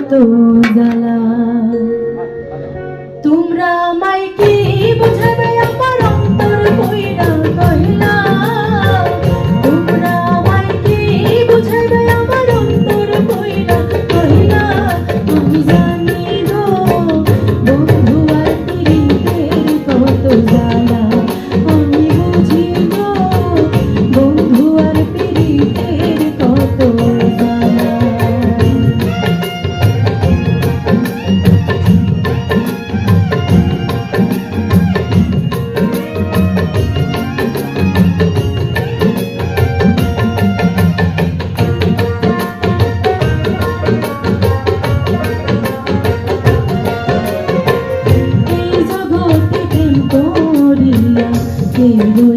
কত জ্বালা। তোমরা আমায় কি বুঝাবে আমার অন্তর কইরা কইলা, তোমরা আমায় কি বুঝাবে আমার অন্তর কইরা কইলা। আমি জানি গো বন্ধু আর পিরিতের কত জ্বালা, আমি বুঝি গো বন্ধু আর পিরিতের কত জ্বালা। এই জগতে প্রেম করিয়া কেউ